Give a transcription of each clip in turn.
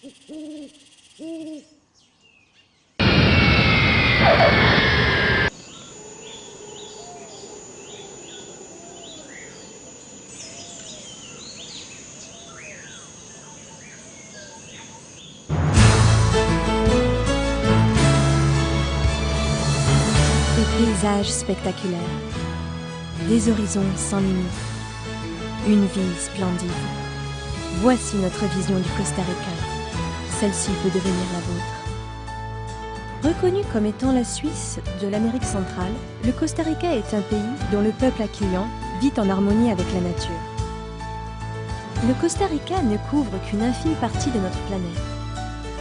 Des paysages spectaculaires, des horizons sans limite, une vie splendide. Voici notre vision du Costa Rica. Celle-ci peut devenir la vôtre. Reconnu comme étant la Suisse de l'Amérique centrale, le Costa Rica est un pays dont le peuple accueillant vit en harmonie avec la nature. Le Costa Rica ne couvre qu'une infime partie de notre planète.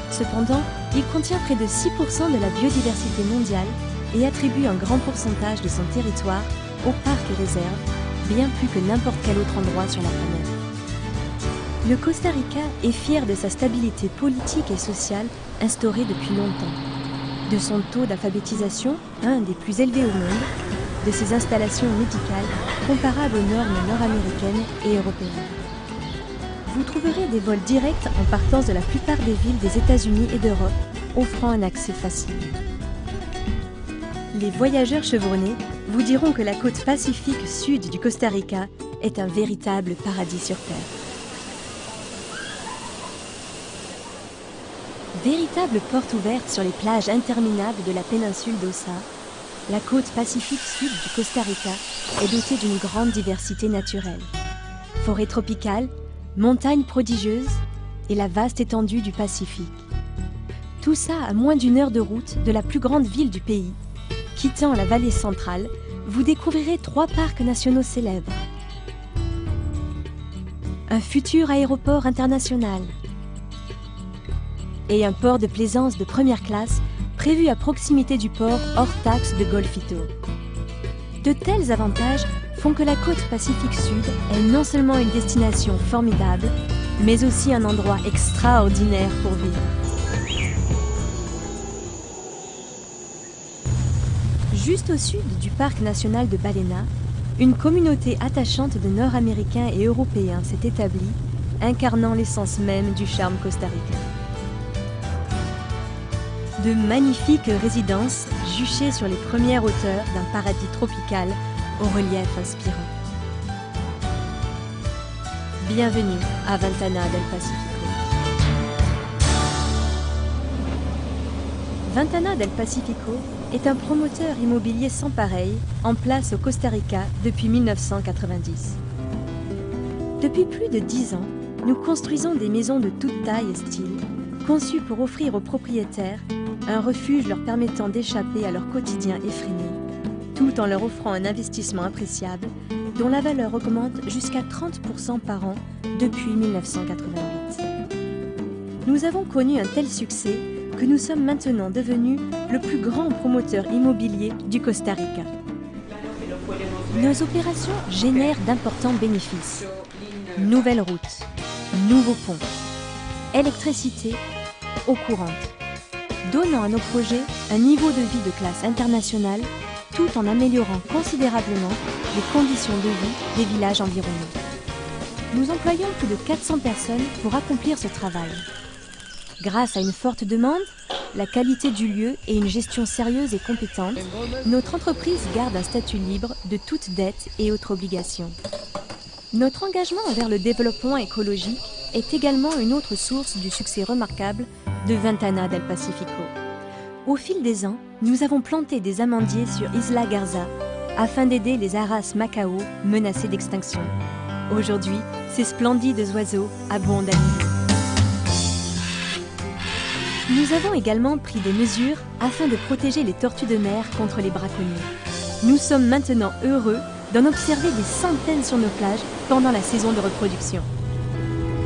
Cependant, il contient près de 6% de la biodiversité mondiale et attribue un grand pourcentage de son territoire aux parcs et réserves, bien plus que n'importe quel autre endroit sur la planète. Le Costa Rica est fier de sa stabilité politique et sociale instaurée depuis longtemps, de son taux d'alphabétisation, un des plus élevés au monde, de ses installations médicales comparables aux normes nord-américaines et européennes. Vous trouverez des vols directs en partance de la plupart des villes des États-Unis et d'Europe, offrant un accès facile. Les voyageurs chevronnés vous diront que la côte pacifique sud du Costa Rica est un véritable paradis sur Terre. Véritable porte ouverte sur les plages interminables de la péninsule d'Osa, la côte pacifique sud du Costa Rica est dotée d'une grande diversité naturelle. Forêts tropicales, montagnes prodigieuses et la vaste étendue du Pacifique. Tout ça à moins d'une heure de route de la plus grande ville du pays. Quittant la vallée centrale, vous découvrirez 3 parcs nationaux célèbres. Un futur aéroport international. Et un port de plaisance de première classe prévu à proximité du port hors taxe de Golfito. De tels avantages font que la côte Pacifique Sud est non seulement une destination formidable, mais aussi un endroit extraordinaire pour vivre. Juste au sud du parc national de Baleina, une communauté attachante de Nord-Américains et Européens s'est établie, incarnant l'essence même du charme costaricain. De magnifiques résidences juchées sur les premières hauteurs d'un paradis tropical au relief inspirant. Bienvenue à Ventana del Pacífico. Ventana del Pacífico est un promoteur immobilier sans pareil en place au Costa Rica depuis 1990. Depuis plus de 10 ans, nous construisons des maisons de toute taille et style, conçues pour offrir aux propriétaires un refuge leur permettant d'échapper à leur quotidien effréné, tout en leur offrant un investissement appréciable dont la valeur augmente jusqu'à 30% par an depuis 1988. Nous avons connu un tel succès que nous sommes maintenant devenus le plus grand promoteur immobilier du Costa Rica. Nos opérations génèrent d'importants bénéfices. Nouvelles routes, nouveaux ponts, électricité, eau courante, donnant à nos projets un niveau de vie de classe internationale tout en améliorant considérablement les conditions de vie des villages environnants. Nous employons plus de 400 personnes pour accomplir ce travail. Grâce à une forte demande, la qualité du lieu et une gestion sérieuse et compétente, notre entreprise garde un statut libre de toute dette et autres obligations. Notre engagement envers le développement écologique est également une autre source du succès remarquable de Ventana del Pacífico. Au fil des ans, nous avons planté des amandiers sur Isla Garza afin d'aider les haras macao menacés d'extinction. Aujourd'hui, ces splendides oiseaux abondent à nouveau. Nous avons également pris des mesures afin de protéger les tortues de mer contre les braconniers. Nous sommes maintenant heureux d'en observer des centaines sur nos plages pendant la saison de reproduction.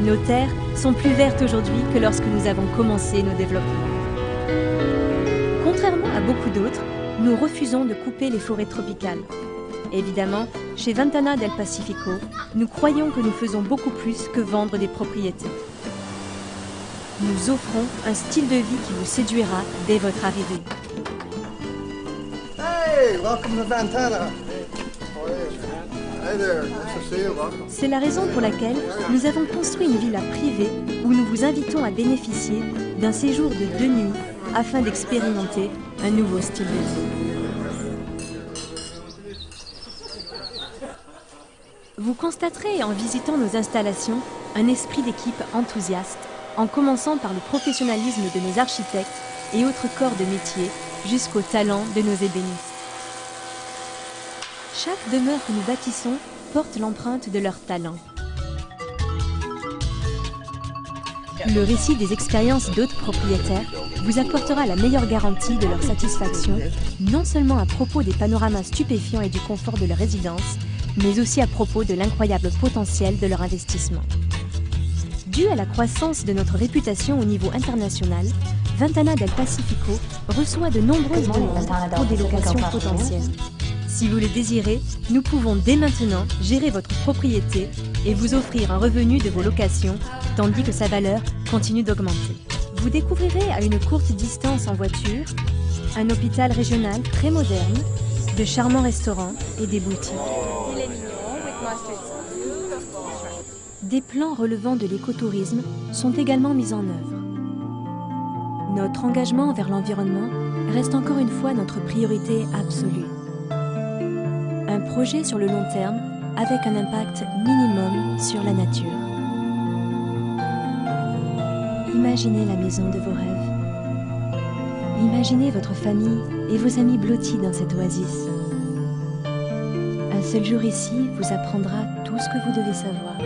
Nos terres sont plus vertes aujourd'hui que lorsque nous avons commencé nos développements. Contrairement à beaucoup d'autres, nous refusons de couper les forêts tropicales. Évidemment, chez Ventana del Pacífico, nous croyons que nous faisons beaucoup plus que vendre des propriétés. Nous offrons un style de vie qui vous séduira dès votre arrivée. Hey, welcome to Ventana. C'est la raison pour laquelle nous avons construit une villa privée où nous vous invitons à bénéficier d'un séjour de 2 nuits afin d'expérimenter un nouveau style de vie. Vous constaterez en visitant nos installations un esprit d'équipe enthousiaste, en commençant par le professionnalisme de nos architectes et autres corps de métier jusqu'au talent de nos ébénistes. Chaque demeure que nous bâtissons porte l'empreinte de leur talent. Le récit des expériences d'autres propriétaires vous apportera la meilleure garantie de leur satisfaction, non seulement à propos des panoramas stupéfiants et du confort de leur résidence, mais aussi à propos de l'incroyable potentiel de leur investissement. Dû à la croissance de notre réputation au niveau international, Ventana del Pacifico reçoit de nombreuses demandes pour des locations potentielles. Si vous le désirez, nous pouvons dès maintenant gérer votre propriété et vous offrir un revenu de vos locations, tandis que sa valeur continue d'augmenter. Vous découvrirez à une courte distance en voiture un hôpital régional très moderne, de charmants restaurants et des boutiques. Des plans relevant de l'écotourisme sont également mis en œuvre. Notre engagement envers l'environnement reste encore une fois notre priorité absolue. Un projet sur le long terme avec un impact minimum sur la nature. Imaginez la maison de vos rêves. Imaginez votre famille et vos amis blottis dans cette oasis. Un seul jour ici vous apprendra tout ce que vous devez savoir.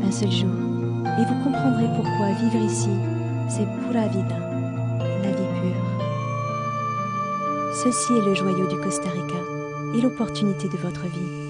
Un seul jour, et vous comprendrez pourquoi vivre ici, c'est pura vida, la vie pure. Ceci est le joyau du Costa Rica et l'opportunité de votre vie.